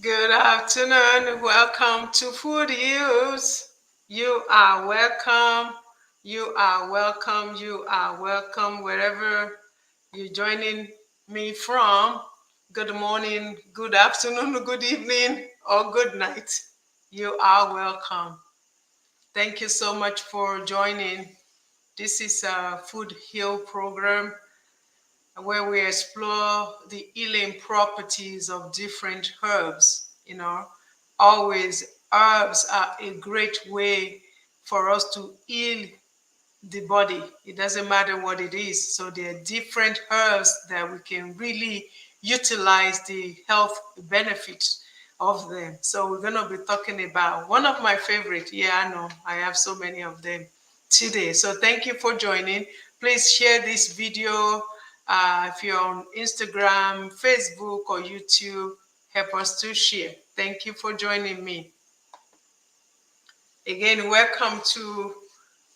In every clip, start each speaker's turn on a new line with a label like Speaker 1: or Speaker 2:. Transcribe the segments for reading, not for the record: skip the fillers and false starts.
Speaker 1: Good afternoon. Welcome to Food Use. You are welcome. You are welcome. You are welcome wherever you're joining me from. Good morning, good afternoon, good evening, or good night. You are welcome. Thank you so much for joining. This is a Food Heal program where we explore the healing properties of different herbs. Always herbs are a great way for us to heal the body. It doesn't matter what it is. So there are different herbs that we can really utilize the health benefits of them. So we're going to be talking about one of my favorite. Yeah, I know. I have so many of them today. So thank you for joining. Please share this video if you're on Instagram, Facebook, or YouTube. Help us to share. Thank you for joining me. Again, welcome to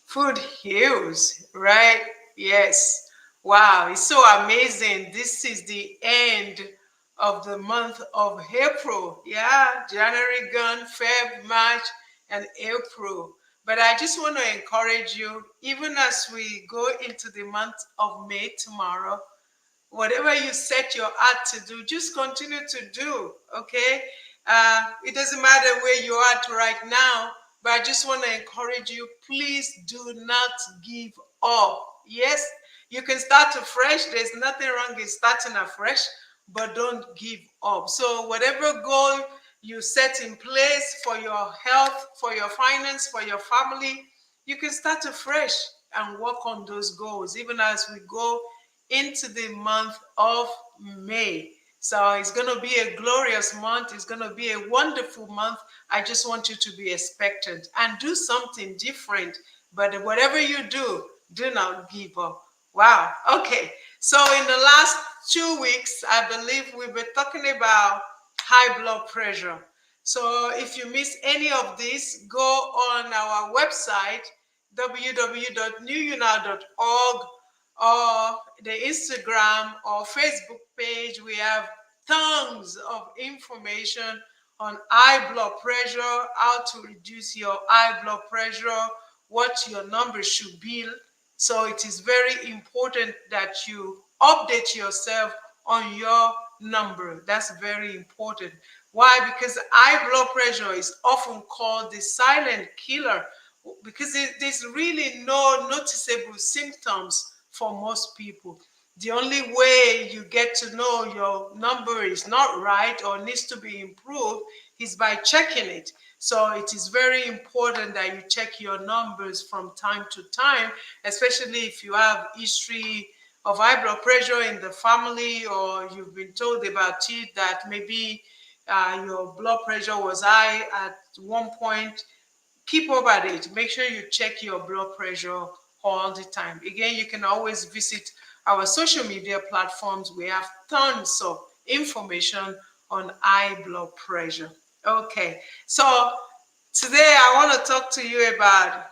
Speaker 1: Food Heals, right? Yes. Wow, it's so amazing. This is the end of the month of April. Yeah, January gone, Feb, March, and April. But I just want to encourage you, even as we go into the month of May tomorrow, whatever you set your heart to do, just continue to do, okay? It doesn't matter where you're at right now, but I just want to encourage you, please do not give up. Yes, you can start afresh. There's nothing wrong in starting afresh, but don't give up. So whatever goal you set in place for your health, for your finance, for your family, you can start afresh and work on those goals, even as we go into the month of May. So it's going to be a glorious month. It's going to be a wonderful month. I just want you to be expectant and do something different. But whatever you do not give up. Wow. Okay. So in the last 2 weeks, I believe we've been talking about high blood pressure. So if you miss any of this, go on our website, www.newunal.org, or the Instagram or Facebook page. We have tons of information on high blood pressure, how to reduce your high blood pressure, what your number should be. So it is very important that you update yourself on your number. That's very important. Why? Because high blood pressure is often called the silent killer, because there's really no noticeable symptoms for most people. The only way you get to know your number is not right or needs to be improved is by checking it. So it is very important that you check your numbers from time to time, especially if you have history of high blood pressure in the family, or you've been told about it that maybe your blood pressure was high at one point. Keep up at it. Make sure you check your blood pressure all the time. Again, you can always visit our social media platforms. We have tons of information on high blood pressure. Okay, so today I want to talk to you about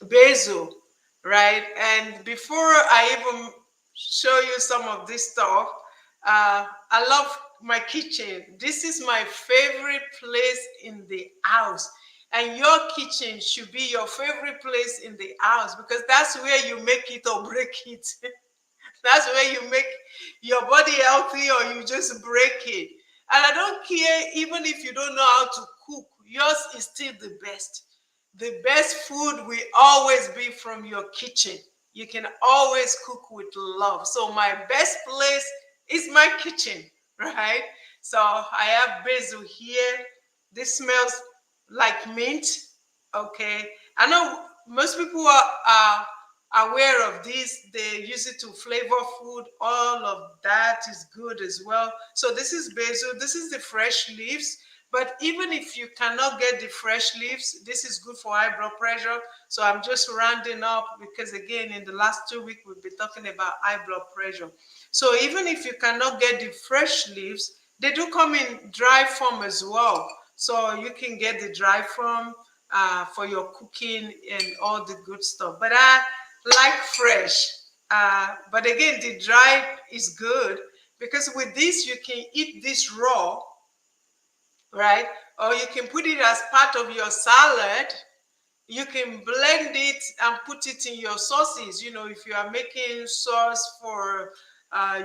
Speaker 1: basil, right? And before I even show you some of this stuff, I love my kitchen. This is my favorite place in the house. And your kitchen should be your favorite place in the house, because that's where you make it or break it. That's where you make your body healthy or you just break it. And I don't care even if you don't know how to cook, yours is still the best. The best food will always be from your kitchen. You can always cook with love. So my best place is my kitchen, right? So I have basil here. This smells like mint. Okay. I know most people are aware of this. They use it to flavor food. All of that is good as well. So this is basil. This is the fresh leaves. But even if you cannot get the fresh leaves, this is good for high blood pressure. So I'm just rounding up because, again, in the last 2 weeks, we've been talking about high blood pressure. So even if you cannot get the fresh leaves, they do come in dry form as well. So you can get the dry form for your cooking and all the good stuff. But I like fresh. But again, the dry is good because with this, you can eat this raw, right? Or you can put it as part of your salad. You can blend it and put it in your sauces. If you are making sauce for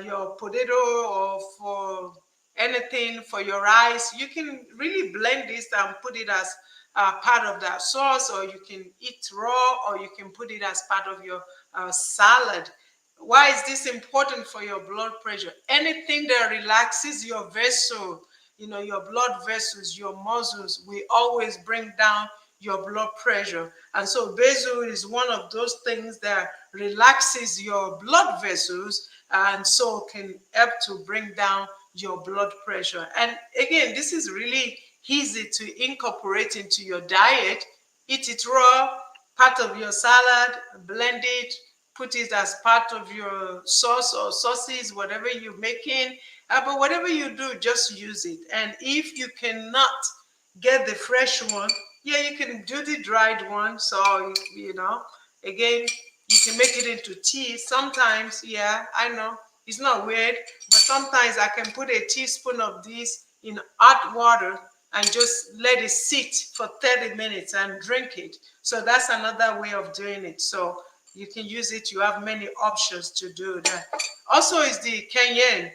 Speaker 1: your potato or for anything for your rice, you can really blend this and put it as part of that sauce, or you can eat raw, or you can put it as part of your salad. Why is this important for your blood pressure? Anything that relaxes your vessel, your blood vessels, your muscles, will always bring down your blood pressure. And so basil is one of those things that relaxes your blood vessels, and so can help to bring down your blood pressure. And again, this is really easy to incorporate into your diet. Eat it raw, part of your salad, blend it, put it as part of your sauce or sauces, whatever you're making. But whatever you do, just use it. And if you cannot get the fresh one, yeah, you can do the dried one. So, again, you can make it into tea. Sometimes, yeah, I know it's not weird, but sometimes I can put a teaspoon of this in hot water and just let it sit for 30 minutes and drink it. So that's another way of doing it. So you can use it. You have many options to do that. Also is the cayenne.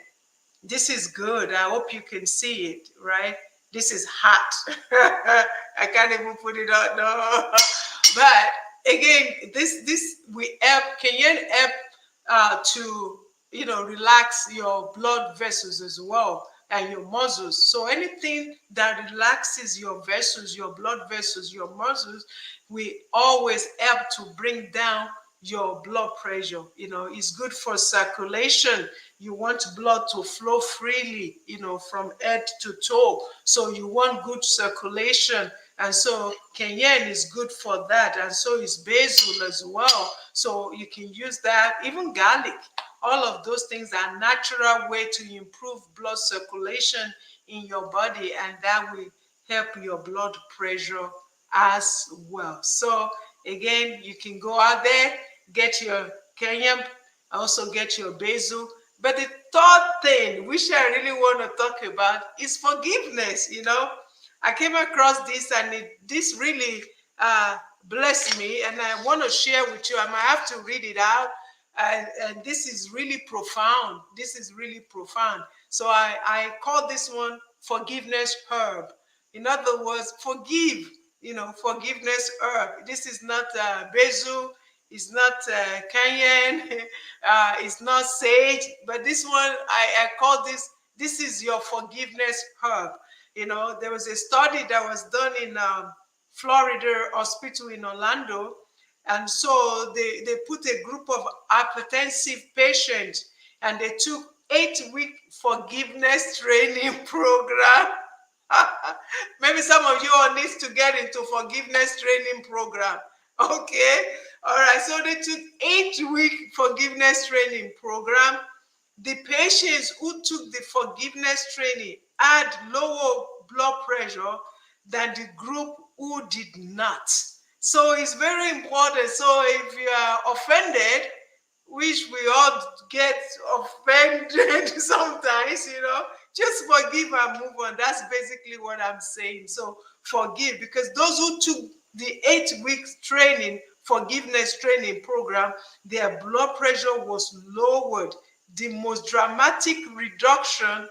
Speaker 1: This is good. I hope you can see it, right? This is hot. I can't even put it on. No. But again, this we help, cayenne help to relax your blood vessels as well, and your muscles. So anything that relaxes your vessels, your blood vessels, your muscles, we always help to bring down your blood pressure. It's good for circulation. You want blood to flow freely, from head to toe. So you want good circulation. And so cayenne is good for that. And so is basil as well. So you can use that, even garlic. All of those things are natural way to improve blood circulation in your body, and that will help your blood pressure as well. So again, you can go out there, get your cayenne, also get your basil. But the third thing which I really want to talk about is forgiveness. I came across this, and this really blessed me, and I want to share with you. I might have to read it out, and this is really profound. This is really profound. So I call this one forgiveness herb. In other words, forgive. Forgiveness herb. This is not basil. It's not cayenne. It's not sage. But this one, I call this. This is your forgiveness herb. There was a study that was done in Florida Hospital in Orlando, and so they put a group of hypertensive patients, and they took 8-week forgiveness training program. Maybe some of you all need to get into forgiveness training program. Okay. All right. So they took 8-week forgiveness training program. The patients who took the forgiveness training had lower blood pressure than the group who did not. So it's very important. So if you are offended, which we all get offended sometimes, just forgive and move on. That's basically what I'm saying. So forgive, because those who took the 8-week training, forgiveness training program, their blood pressure was lowered. The most dramatic reduction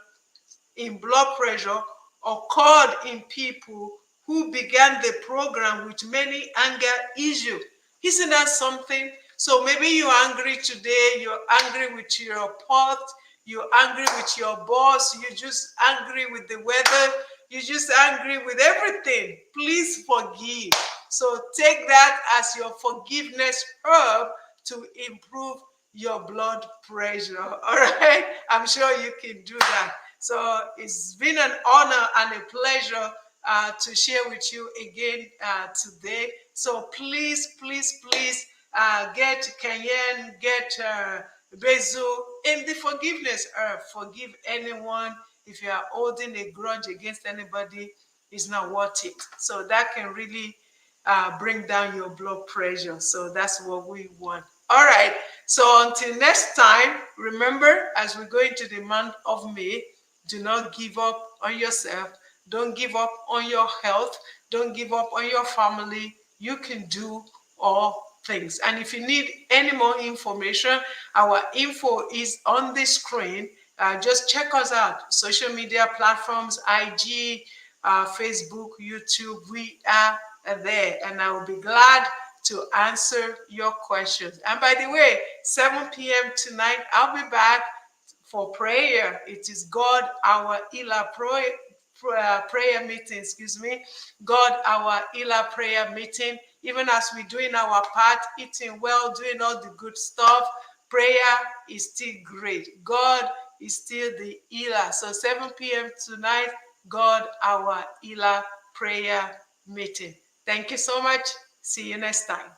Speaker 1: in blood pressure occurred in people who began the program with many anger issues. Isn't that something? So maybe you're angry today, you're angry with your pot, you're angry with your boss, you're just angry with the weather, you're just angry with everything. Please forgive. So take that as your forgiveness herb to improve your blood pressure. All right? I'm sure you can do that. So it's been an honor and a pleasure to share with you again today. So please, please, please get cayenne, get basil in the forgiveness herb. Forgive anyone. If you are holding a grudge against anybody, it's not worth it. So that can really bring down your blood pressure. So that's what we want. All right. So until next time, remember, as we go into the month of May, do not give up on yourself. Don't give up on your health. Don't give up on your family. You can do all things. And if you need any more information, our info is on the screen. Just check us out. Social media platforms, IG, Facebook, YouTube, we are there. And I will be glad to answer your questions. And by the way, 7 p.m. tonight, I'll be back for prayer. It is God, our Ila prayer meeting, excuse me. God, our Ila prayer meeting. Even as we're doing our part, eating well, doing all the good stuff, prayer is still great. God is still the Ila. So 7 p.m. tonight, God, our Ila prayer meeting. Thank you so much. See you next time.